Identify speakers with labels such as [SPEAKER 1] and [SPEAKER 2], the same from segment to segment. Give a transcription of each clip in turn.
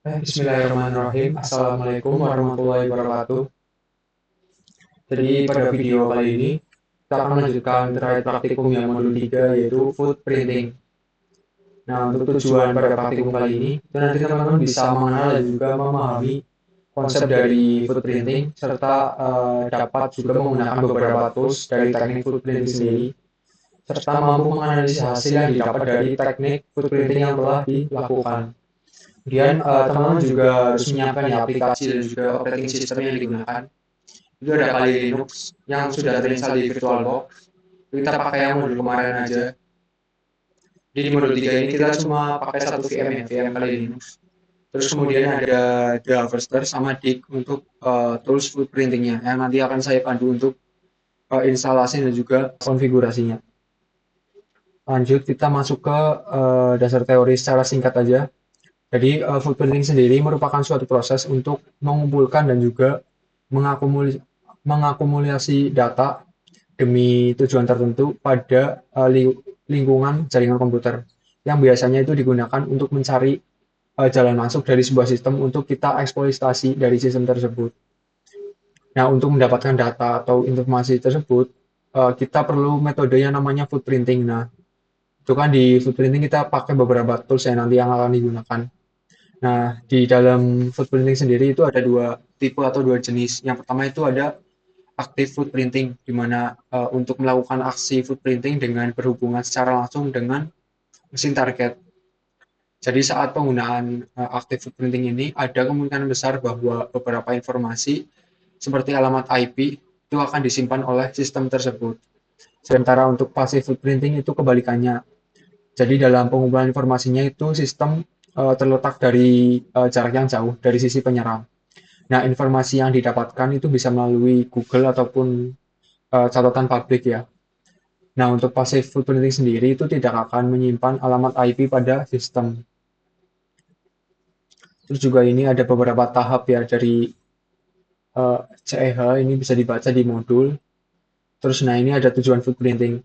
[SPEAKER 1] Bismillahirrahmanirrahim. Assalamualaikum warahmatullahi wabarakatuh. Jadi pada video kali ini kita akan melanjutkan terkait praktikum yang modul 3 yaitu food printing. Nah, untuk tujuan pada praktikum kali ini, itu nanti teman-teman bisa mengenal dan juga memahami konsep dari food printing serta dapat juga menggunakan beberapa tools dari teknik food printing sendiri serta mampu menganalisis hasil yang didapat dari teknik food printing yang telah dilakukan. Kemudian teman-teman juga harus menyiapkan ya, aplikasi dan juga operating system yang digunakan. Itu ada Kali Linux yang sudah terinstall di VirtualBox. Kita pakai yang modul kemarin aja. Jadi di modul 3 ini kita cuma pakai satu VM ya, VM Kali Linux. Terus kemudian ada The Harvester sama Dig untuk tools food printingnya yang nanti akan saya pandu untuk instalasi dan juga konfigurasinya. Lanjut kita masuk ke dasar teori secara singkat aja. Jadi food printing sendiri merupakan suatu proses untuk mengumpulkan dan juga mengakumulasi data demi tujuan tertentu pada lingkungan jaringan komputer yang biasanya itu digunakan untuk mencari jalan masuk dari sebuah sistem untuk kita eksploitasi dari sistem tersebut. Nah, untuk mendapatkan data atau informasi tersebut, kita perlu metode yang namanya food printing. Nah, itu kan di food printing kita pakai beberapa tools yang nanti yang akan digunakan. Nah, di dalam food printing sendiri itu ada dua tipe atau dua jenis. Yang pertama itu ada active food printing, di mana untuk melakukan aksi food printing dengan berhubungan secara langsung dengan mesin target. Jadi saat penggunaan active food printing ini ada kemungkinan besar bahwa beberapa informasi seperti alamat IP itu akan disimpan oleh sistem tersebut. Sementara untuk passive food printing itu kebalikannya. Jadi dalam pengumpulan informasinya itu sistem terletak dari jarak yang jauh dari sisi penyerang. Nah, informasi yang didapatkan itu bisa melalui Google ataupun catatan publik ya. Nah, untuk passive food printing sendiri itu tidak akan menyimpan alamat IP pada sistem. Terus juga ini ada beberapa tahap ya dari CEH ini bisa dibaca di modul. Terus nah ini ada tujuan food printing.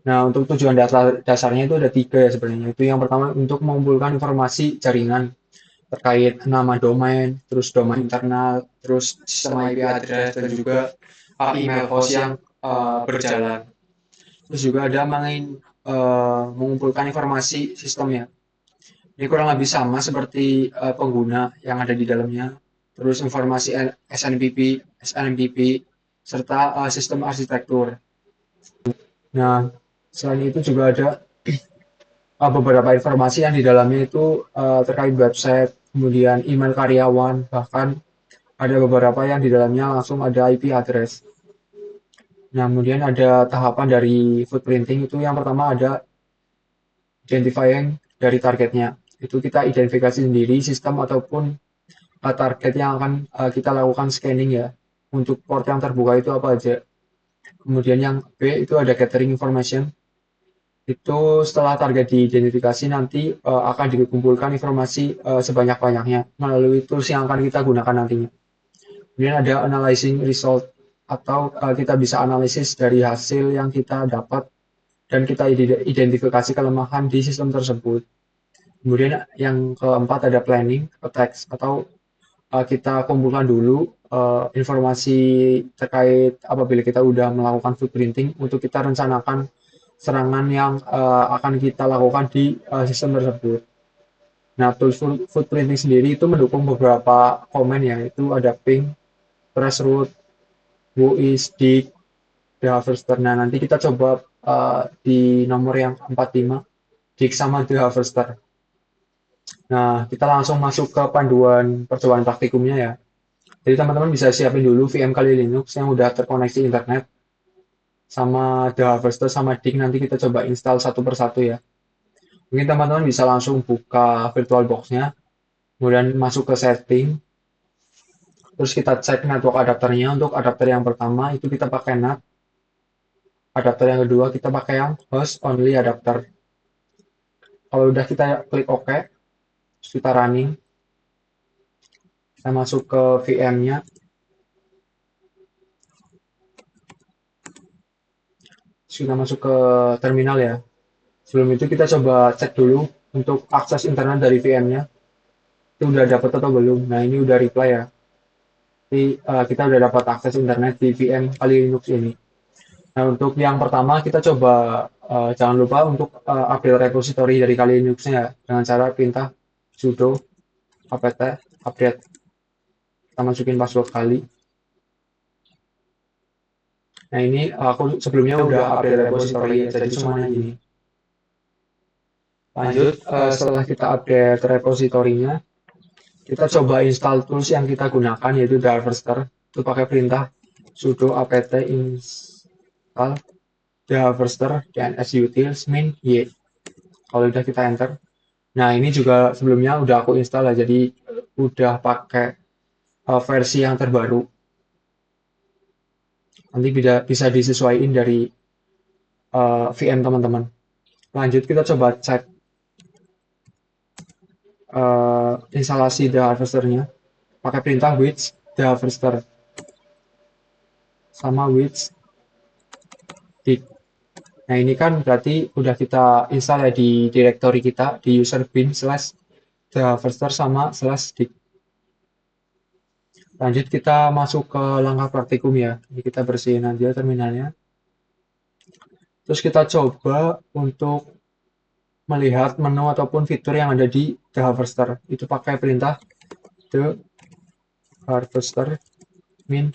[SPEAKER 1] Nah, untuk tujuan dasarnya itu ada tiga ya sebenarnya. Itu yang pertama untuk mengumpulkan informasi jaringan terkait nama domain, terus domain internal, terus sistem IP address, dan juga email host yang berjalan. Terus juga ada mengumpulkan informasi sistemnya. Ini kurang lebih sama seperti pengguna yang ada di dalamnya. Terus informasi SNMPP, SNMPP, serta sistem arsitektur. Nah, selain itu juga ada beberapa informasi yang di dalamnya itu terkait website, kemudian email karyawan, bahkan ada beberapa yang di dalamnya langsung ada IP address. Nah, kemudian ada tahapan dari footprinting itu yang pertama ada identifying dari targetnya. Itu kita identifikasi sendiri sistem ataupun target yang akan kita lakukan scanning ya. Untuk port yang terbuka itu apa aja. Kemudian yang B itu ada gathering information. Itu setelah target diidentifikasi nanti akan dikumpulkan informasi sebanyak-banyaknya melalui tools yang akan kita gunakan nantinya. Kemudian ada analyzing result atau kita bisa analisis dari hasil yang kita dapat dan kita identifikasi kelemahan di sistem tersebut. Kemudian yang keempat ada planning attacks atau kita kumpulkan dulu informasi terkait apabila kita udah melakukan footprinting untuk kita rencanakan serangan yang akan kita lakukan di sistem tersebut. Nah, tools footprinting sendiri itu mendukung beberapa komen ya, itu ada ping, pressroot, whois, dig, the harvester. Nah, nanti kita coba di nomor yang 45, dig sama the harvester. Nah, kita langsung masuk ke panduan percobaan praktikumnya ya. Jadi teman-teman bisa siapin dulu VM Kali Linux yang udah terkoneksi internet sama The Harvester sama Dig nanti kita coba install satu persatu ya. Mungkin teman-teman bisa langsung buka VirtualBox-nya, kemudian masuk ke setting, terus kita cek network adapternya. Untuk adapter yang pertama itu kita pakai NAT, adapter yang kedua kita pakai yang host only adapter. Kalau udah kita klik OK, terus kita running, kita masuk ke VM-nya, terus kita masuk ke terminal ya. Sebelum itu kita coba cek dulu untuk akses internet dari VM-nya. itu udah dapat atau belum. Nah ini udah reply ya. Jadi kita udah dapat akses internet di VM Kali Linux ini. Nah untuk yang pertama kita coba jangan lupa untuk update repository dari Kali Linux-nya ya, dengan cara perintah sudo apt update. Kita masukin password kali. Nah ini aku sebelumnya udah update repository ya, jadi semuanya gini. Lanjut, setelah kita update repositorinya, kita coba install tools yang kita gunakan yaitu Harvester. Itu pakai perintah sudo apt install Harvester dns utils min y. Kalau udah kita enter. Nah ini juga sebelumnya udah aku install lah, jadi udah pakai versi yang terbaru. Nanti bisa disesuaikan dari VM teman-teman. Lanjut kita coba cek instalasi The Harvester-nya pakai perintah with The Harvester sama with dig. Nah ini kan berarti udah kita install ya di directory kita di user bin slash The Harvester sama slash dig. Lanjut kita masuk ke langkah praktikum ya. Ini kita bersihin aja terminalnya. Terus kita coba untuk melihat menu ataupun fitur yang ada di The Harvester. Itu pakai perintah The Harvester min.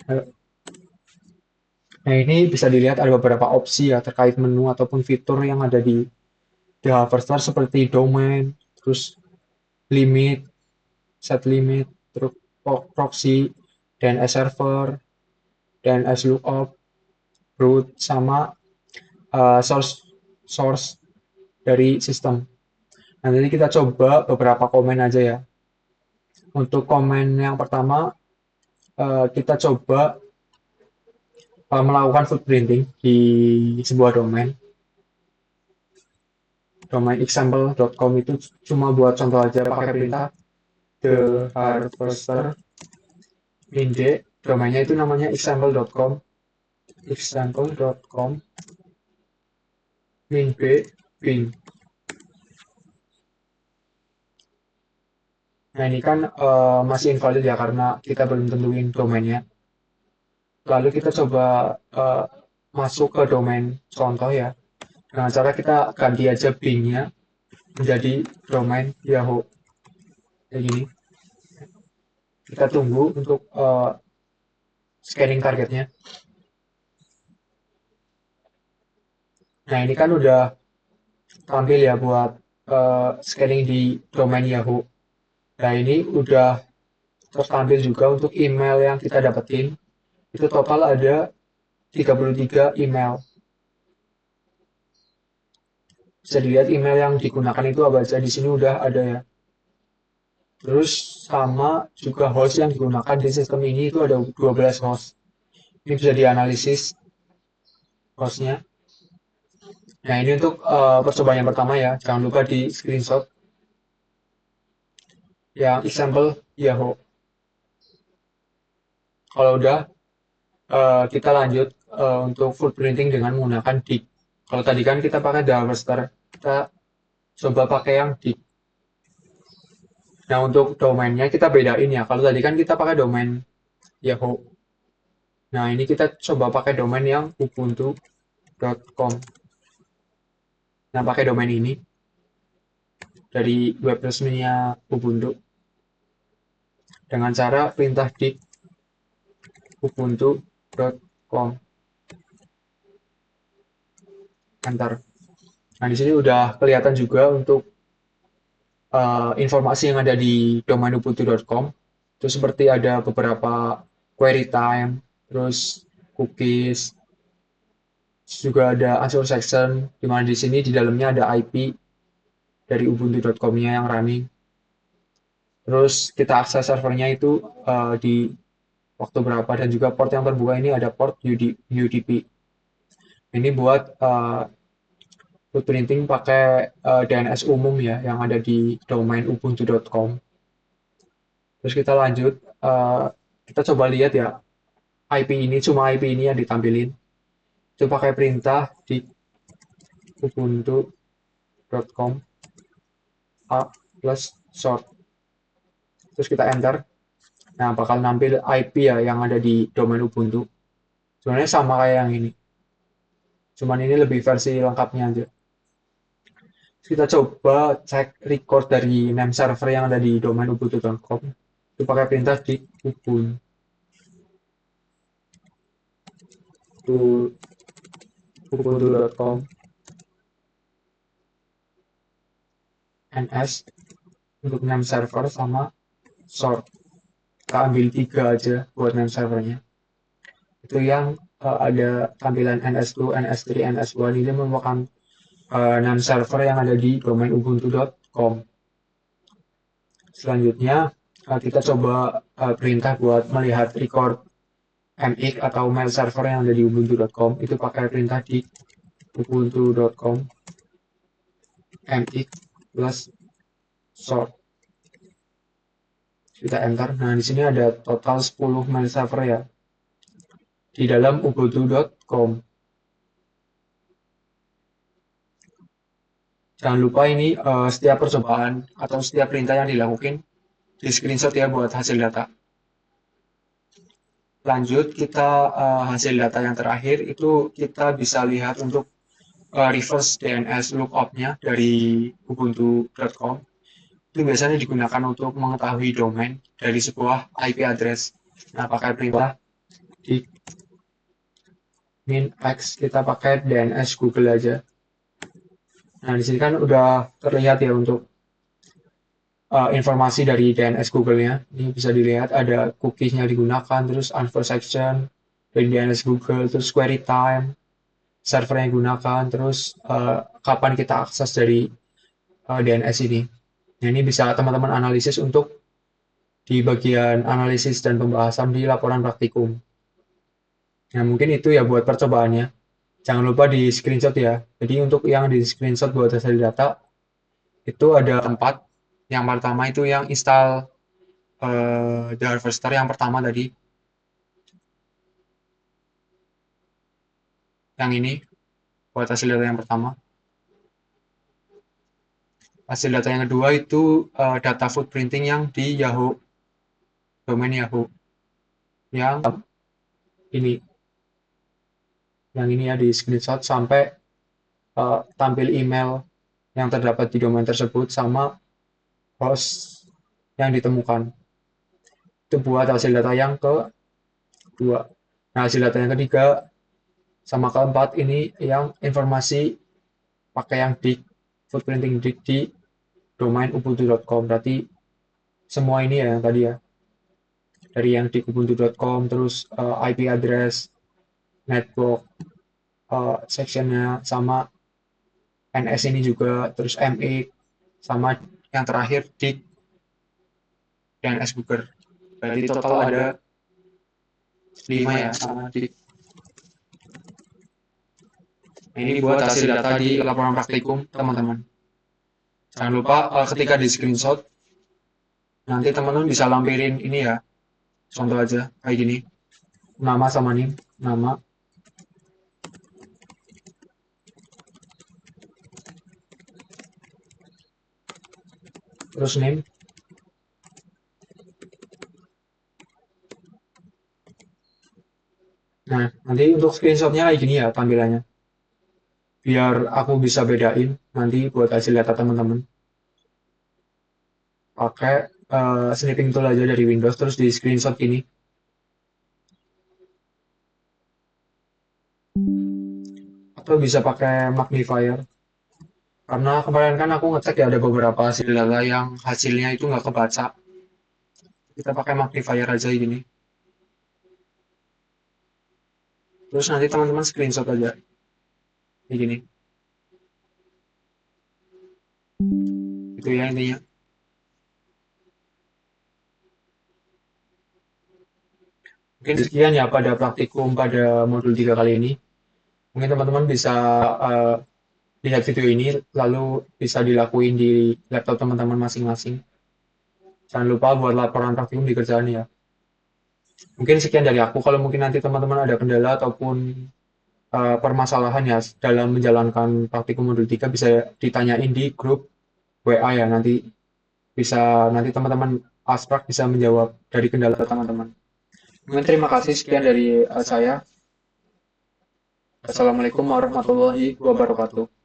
[SPEAKER 1] Nah ini bisa dilihat ada beberapa opsi ya terkait menu ataupun fitur yang ada di The Harvester seperti domain, terus limit, set limit, terus proxy, DNS server, DNS lookup, root, sama source source dari sistem. Nah, jadi kita coba beberapa komen aja ya. Untuk komen yang pertama, kita coba melakukan footprinting di sebuah domain. Domain example.com itu cuma buat contoh aja pakai perintah the harvester min d. Domainnya itu namanya example.com min b bin. Nah ini kan masih invalid ya karena kita belum tentuin domainnya. Lalu kita coba masuk ke domain contoh ya. Dengan cara kita ganti aja bin-nya menjadi domain Yahoo. Kayak gini. Kita tunggu untuk scanning targetnya. Nah ini kan udah tampil ya buat scanning di domain Yahoo. Nah ini udah tertampil juga untuk email yang kita dapetin. Itu total ada 33 email. Bisa dilihat email yang digunakan itu apa aja. Di sini udah ada ya. Terus sama juga host yang digunakan di sistem ini itu ada 12 host. Ini bisa dianalisis hostnya. Nah ini untuk percobaan yang pertama ya. Jangan lupa di screenshot yang example Yahoo. Kalau udah kita lanjut untuk footprinting dengan menggunakan dig. Kalau tadi kan kita pakai Harvester, kita coba pakai yang dig. Nah untuk domainnya kita bedain ya. Kalau tadi kan kita pakai domain Yahoo. Nah ini kita coba pakai domain yang ubuntu.com. Nah pakai domain ini dari web resminya Ubuntu dengan cara perintah dig ubuntu.com. Enter. Nah di sini udah kelihatan juga untuk informasi yang ada di domain ubuntu.com. Itu seperti ada beberapa query time, terus cookies, juga ada Azure section, di mana di sini di dalamnya ada IP dari ubuntu.com-nya yang running. Terus kita akses servernya itu di waktu berapa, dan juga port yang terbuka ini ada port UDP. Ini buat footprinting pakai DNS umum ya yang ada di domain ubuntu.com. Terus kita lanjut, kita coba lihat ya IP ini, cuma IP ini yang ditampilin. Itu pakai perintah di ubuntu.com a plus short. terus kita enter. Nah, bakal nampil IP ya yang ada di domain Ubuntu. Sebenarnya sama kayak yang ini, cuman ini lebih versi lengkapnya aja. Kita coba cek record dari name server yang ada di domain ubuntu.com. Itu pakai perintah di ubuntu.com ns untuk name server sama sort. Kita ambil 3 aja buat name servernya. Itu yang ada tampilan ns2, ns3, ns1 ini merupakan name server yang ada di domain ubuntu.com. Selanjutnya kita coba perintah buat melihat record mx atau mail server yang ada di ubuntu.com. Itu pakai perintah di ubuntu.com mx plus sort. Kita enter. Nah, di sini ada total 10 mail server ya di dalam ubuntu.com. Jangan lupa ini setiap percobaan atau setiap perintah yang dilakukan di screenshot ya buat hasil data. Lanjut, kita hasil data yang terakhir itu kita bisa lihat untuk reverse DNS lookup-nya dari ubuntu.com. Itu biasanya digunakan untuk mengetahui domain dari sebuah IP address. Nah, pakai perintah di min-x, kita pakai DNS Google aja. Nah, di sini kan udah terlihat ya untuk informasi dari DNS Google-nya. Ini bisa dilihat ada cookies-nya digunakan, terus unfor section dari DNS Google, terus query time, server yang digunakan, terus kapan kita akses dari DNS ini. Nah, ini bisa teman-teman analisis untuk di bagian analisis dan pembahasan di laporan praktikum. Nah, mungkin itu ya buat percobaannya. Jangan lupa di screenshot ya. Jadi untuk yang di screenshot buat hasil data, itu ada 4. Yang pertama itu yang install the harvester yang pertama tadi. Yang ini buat hasil data yang pertama. Hasil data yang kedua itu data footprinting yang di Yahoo, domain Yahoo. Yang ini. Yang ini ya di screenshot sampai tampil email yang terdapat di domain tersebut sama host yang ditemukan. Itu buat hasil data yang kedua. Nah, hasil data yang ketiga sama keempat ini yang informasi pakai yang dig, footprinting dig di domain ubuntu.com. Berarti semua ini ya yang tadi ya. Dari yang di ubuntu.com, terus IP address, network, sectionnya, sama NS ini juga, terus ME, sama yang terakhir dig dan S Google. Berarti total ada 5 ya sama dig. Nah, ini buat hasil data di laporan praktikum teman-teman. Jangan lupa ketika di screenshot nanti teman-teman bisa lampirin ini ya. Contoh aja kayak gini. Nama sama nim, nama. Terus name. Nah, nanti untuk screenshotnya kayak gini ya tampilannya. Biar aku bisa bedain nanti buat hasil data teman-teman. Pakai snipping tool aja dari Windows terus di screenshot ini. Atau bisa pakai magnifier. Karena kemarin kan aku ngecek ya ada beberapa hasil data yang hasilnya itu nggak kebaca. Kita pakai magnifier aja gini. Terus nanti teman-teman screenshot aja. Kayak gini. Itu ya intinya. Mungkin sekian ya pada praktikum pada modul 3 kali ini. Mungkin teman-teman bisa uh, lihat video ini lalu bisa dilakuin di laptop teman-teman masing-masing. Jangan lupa buat laporan praktikum dikerjain ya. Mungkin sekian dari aku. Kalau mungkin nanti teman-teman ada kendala ataupun permasalahan ya dalam menjalankan praktikum modul 3 bisa ditanyain di grup WA ya. Nanti bisa nanti teman-teman Asprag bisa menjawab dari kendala teman-teman. Mungkin terima kasih sekian dari saya. Assalamualaikum warahmatullahi wabarakatuh.